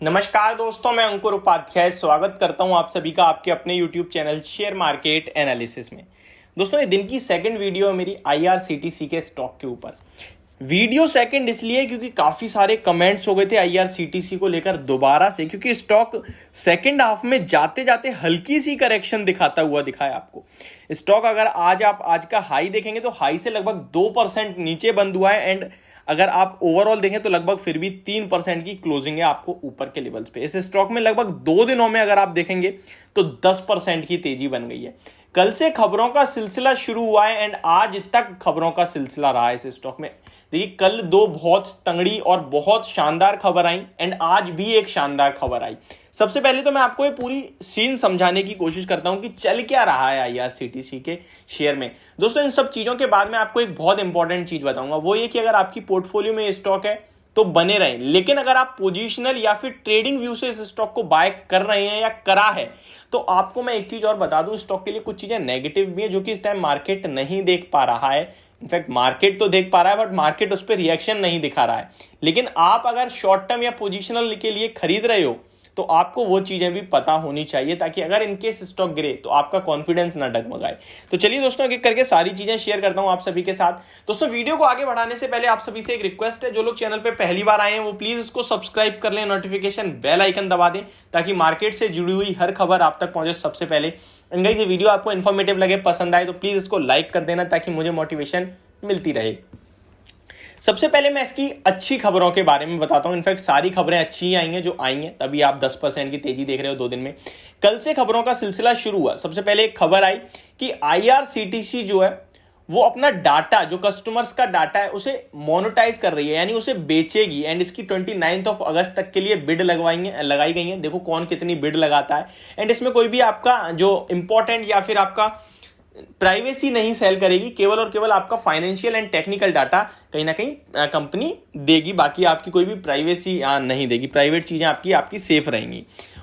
नमस्कार दोस्तों, मैं अंकुर उपाध्याय स्वागत करता हूं आप सभी का आपके अपने YouTube channel share market analysis में। दोस्तों, ये दिन की सेकंड वीडियो है मेरी IRCTC के स्टॉक के ऊपर। वीडियो सेकंड इसलिए क्योंकि काफी सारे कमेंट्स हो गए थे IRCTC को लेकर दोबारा से, क्योंकि स्टॉक सेकंड हाफ में जाते जाते हल्की सी करेक्शन दिखाता हुआ दिखाया आपको। स्टॉक अगर आप आज का हाई देखेंगे तो हाई से लगभग 2% नीचे बंद हुआ है, एंड अगर आप ओवरऑल देखें तो लगभग फिर भी 3% की क्लोजिंग है आपको ऊपर के लेवल्स पे। इस स्टॉक में लगभग 2 दिनों में अगर आप देखेंगे तो 10% की तेजी बन गई है। कल से खबरों का सिलसिला शुरू हुआ है एंड आज तक खबरों का सिलसिला रहा है इस स्टॉक में। देखिए, कल 2 बहुत तंगड़ी और बहुत शानदार खबर आई एंड आज भी एक शानदार खबर आई। सबसे पहले तो मैं आपको ये पूरी सीन समझाने की कोशिश करता हूं कि चल क्या रहा है IRCTC के शेयर में। दोस्तों, इन सब चीजों के बाद मैं आपको एक बहुत इंपॉर्टेंट चीज बताऊंगा, वो ये कि अगर आपकी पोर्टफोलियो में स्टॉक है तो बने रहें, लेकिन अगर आप पोजिशनल या फिर ट्रेडिंग व्यू से इस स्टॉक को बाय कर रहे हैं या करा है तो आपको मैं एक चीज और बता दूं, स्टॉक के लिए कुछ चीजें नेगेटिव भी है जो कि इस टाइम मार्केट नहीं देख पा रहा है। इनफैक्ट मार्केट तो देख पा रहा है बट मार्केट उस पर रिएक्शन नहीं दिखा रहा है। लेकिन आप अगर शॉर्ट टर्म या पोजिशनल के लिए खरीद रहे हो तो आपको वो चीजें भी पता होनी चाहिए, ताकि अगर इनकेस स्टॉक गिरे तो आपका कॉन्फिडेंस ना डगमगाए। तो चलिए दोस्तों, एक एक करके सारी चीजें शेयर करता हूं आप सभी के साथ। दोस्तों, वीडियो को आगे बढ़ाने से पहले आप सभी से एक रिक्वेस्ट है, जो लोग चैनल पे पहली बार आए हैं वो प्लीज इसको सब्सक्राइब कर लें, नोटिफिकेशन बेल आइकन दबा दें ताकि मार्केट से जुड़ी हुई हर खबर आप तक पहुंचे सबसे पहले। एंड गाइस, ये वीडियो आपको इन्फॉर्मेटिव लगे, पसंद आए तो प्लीज इसको लाइक कर देना ताकि मुझे मोटिवेशन मिलती रहे। सबसे पहले मैं इसकी अच्छी खबरों के बारे में बताता हूं। इनफैक्ट सारी खबरें अच्छी ही आई हैं जो आई हैं, तभी आप 10% की तेजी देख रहे हो 2 दिन में। कल से खबरों का सिलसिला शुरू हुआ। सबसे पहले एक खबर आई कि IRCTC जो है वो अपना डाटा, जो कस्टमर्स का डाटा है, उसे मोनेटाइज कर रही है, यानी उसे बेचेगी। एंड इसकी 29 अगस्त तक के लिए बिड लगाई गई है। देखो कौन कितनी बिड लगाता है। एंड इसमें कोई भी आपका जो इंपॉर्टेंट या फिर आपका प्राइवेसी नहीं सेल करेगी, केवल और केवल आपका फाइनेंशियल एंड टेक्निकल डाटा कहीं ना कहीं कंपनी देगी। बाकी आपकी कोई भी प्राइवेसी नहीं देगी, प्राइवेट चीजें आपकी सेफ रहेंगी।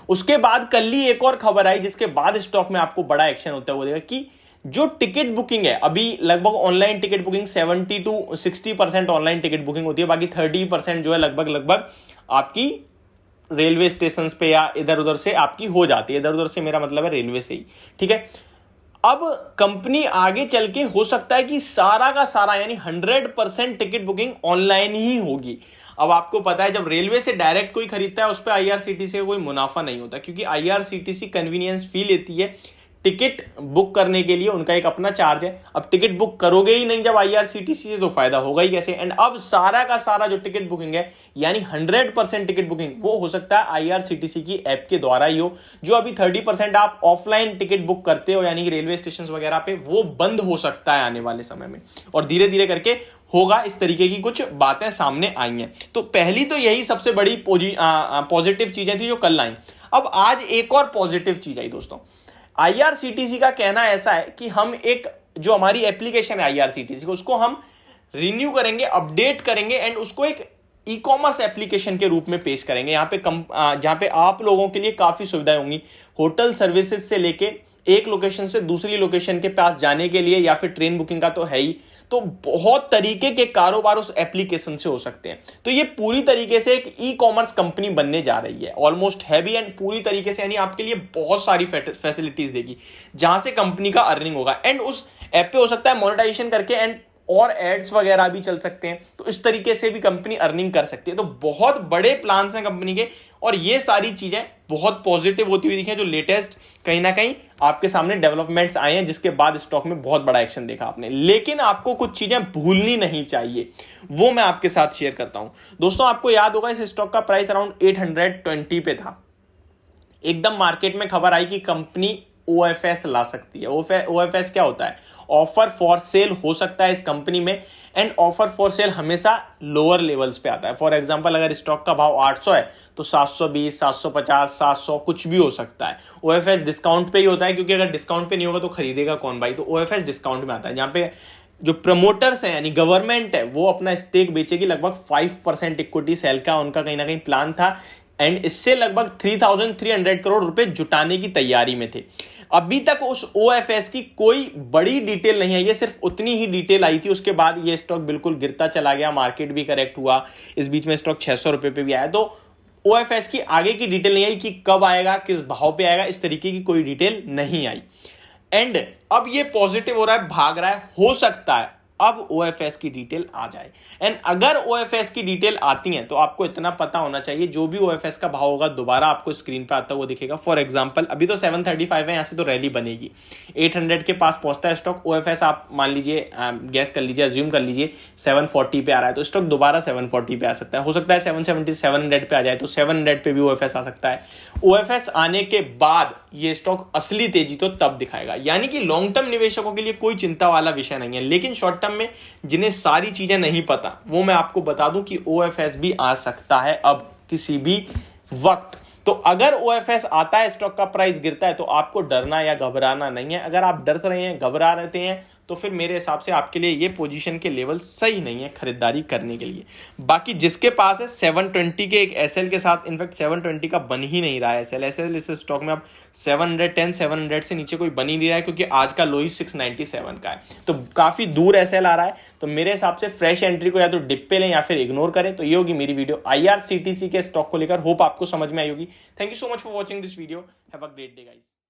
उसके बाद कल ही एक और खबर आई जिसके बाद स्टॉक में आपको बड़ा एक्शन होता है वो देखा कि जो टिकट बुकिंग है, अभी लगभग online ticket booking 70 to 60% online ticket booking होती है, बाकी 30% जो है लगभग आपकी रेलवे स्टेशन पे या इधर उधर से आपकी हो जाती है। इधर उधर से मेरा मतलब है रेलवे से ही, ठीक है। अब कंपनी आगे चल के हो सकता है कि सारा का सारा यानी 100% टिकट बुकिंग ऑनलाइन ही होगी। अब आपको पता है, जब रेलवे से डायरेक्ट कोई खरीदता है उस पर IRCTC का कोई मुनाफा नहीं होता, क्योंकि IRCTC कन्वीनियंस फी लेती है टिकट बुक करने के लिए, उनका एक अपना चार्ज है। अब टिकट बुक करोगे ही नहीं जब IRCTC से, तो फायदा होगा ही कैसे। एंड अब सारा का सारा जो टिकट बुकिंग है यानी 100% टिकट बुकिंग वो हो सकता है IRCTC की ऐप के द्वारा ही हो। जो अभी 30% आप ऑफलाइन टिकट बुक करते हो यानी कि रेलवे स्टेशन वगैरह पे, वो बंद हो सकता है आने वाले समय में, और धीरे धीरे करके होगा। इस तरीके की कुछ बातें सामने आई हैं। तो पहली तो यही सबसे बड़ी पॉजिटिव चीजें थी जो कल आई। अब आज एक और पॉजिटिव चीज आई दोस्तों। IRCTC का कहना ऐसा है कि हम एक जो हमारी एप्लीकेशन है IRCTC को, उसको हम रिन्यू करेंगे, अपडेट करेंगे एंड उसको एक ई-कॉमर्स एप्लीकेशन के रूप में पेश करेंगे। जहां पे आप लोगों के लिए काफी सुविधाएं होंगी, होटल सर्विसेज से लेके एक लोकेशन से दूसरी लोकेशन के पास जाने के लिए, या फिर ट्रेन बुकिंग का तो है ही, तो बहुत तरीके के कारोबार उस एप्लीकेशन से हो सकते हैं। तो ये पूरी तरीके से एक ई-कॉमर्स कंपनी बनने जा रही है, ऑलमोस्ट हैवी एंड पूरी तरीके से, यानी आपके लिए बहुत सारी फैसिलिटीज देगी जहां से कंपनी का अर्निंग होगा। एंड उस ऐप पे हो सकता है मोनेटाइजेशन करके एंड और एड्स वगैरह भी चल सकते हैं, तो इस तरीके से भी कंपनी अर्निंग कर सकती है। तो बहुत बड़े प्लान्स हैं कंपनी के, और ये सारी चीजें बहुत पॉजिटिव होती हुई दिखी हैं, जो लेटेस्ट कहीं ना कहीं आपके सामने डेवलपमेंट्स आए हैं, जिसके बाद स्टॉक में बहुत बड़ा एक्शन देखा आपने। लेकिन आपको कुछ चीजें भूलनी नहीं चाहिए, वो मैं आपके साथ शेयर करता हूं। दोस्तों, आपको याद होगा इस स्टॉक का प्राइस अराउंड 820 पे था। एकदम मार्केट में खबर आई कि कंपनी OFS ला सकती है। OFS क्या होता है? ऑफर फॉर सेल हो सकता है इस कंपनी में, एंड ऑफर फॉर सेल हमेशा लोअर लेवल्स पे आता है। फॉर एग्जांपल, अगर स्टॉक का भाव 800 है तो 720, 750, 700 कुछ भी हो सकता है। OFS डिस्काउंट पे ही होता है, क्योंकि अगर डिस्काउंट पे नहीं होगा तो खरीदेगा कौन भाई। तो OFS डिस्काउंट में आता है, जहां पे जो प्रमोटर्स हैं यानी गवर्नमेंट है वो अपना स्टेक बेचेगी। लगभग 5% इक्विटी सेल का उनका कहीं ना कहीं प्लान था, एंड इससे लगभग 3,300 करोड़ रुपए जुटाने की तैयारी में थे। अभी तक उस OFS की कोई बड़ी डिटेल नहीं आई है, सिर्फ उतनी ही डिटेल आई थी। उसके बाद ये स्टॉक बिल्कुल गिरता चला गया, मार्केट भी करेक्ट हुआ, इस बीच में स्टॉक 600 रुपए पे भी आया। तो OFS की आगे की डिटेल नहीं आई कि कब आएगा, किस भाव पे आएगा, इस तरीके की कोई डिटेल नहीं आई। एंड अब ये पॉजिटिव हो रहा है, भाग रहा है, हो सकता है अब OFS की डिटेल आ जाए। एंड अगर OFS की डिटेल आती है तो आपको इतना पता होना चाहिए, जो भी OFS का भाव होगा दोबारा आपको स्क्रीन पे आता हुआ दिखेगा। फॉर एग्जांपल अभी तो 735 है, यहां से तो रैली बनेगी, 800 के पास पहुंचता है स्टॉक। OFS आप मान लीजिए, गैस कर लीजिए, अज्यूम कर लीजिए 740 पे आ रहा है, तो स्टॉक दोबारा 740 पे आ सकता है। हो सकता है 770 700 पे आ जाए, तो 700 पे भी OFS आ सकता है। OFS आने के बाद ये स्टॉक असली तेजी तो तब दिखाएगा। यानी कि लॉन्ग टर्म निवेशकों के लिए कोई चिंता वाला विषय नहीं है। लेकिन शॉर्ट टर्म में जिन्हें सारी चीजें नहीं पता, वो मैं आपको बता दूं कि OFS भी आ सकता है अब किसी भी वक्त। तो अगर OFS आता है, स्टॉक का प्राइस गिरता है, तो आपको डरना या घबराना नहीं है। अगर आप डर रहे हैं, घबरा रहते हैं, तो फिर मेरे हिसाब से आपके लिए ये पोजीशन के लेवल सही नहीं है खरीदारी करने के लिए। बाकी जिसके पास है 720 के एक एसएल के साथ, इनफैक्ट 720 का बन ही नहीं रहा है एसएल इस स्टॉक में अब 710 700 से नीचे कोई बन ही नहीं रहा है, क्योंकि आज का लो ही 697 का है, तो काफी दूर एसएल आ रहा है। तो मेरे हिसाब से फ्रेश एंट्री को या तो डिप पे लें या फिर इग्नोर करें। तो ये होगी मेरी वीडियो IRCTC के स्टॉक को लेकर। होप आपको समझ में आई होगी। Thank you so much for watching this video. Have a great day guys.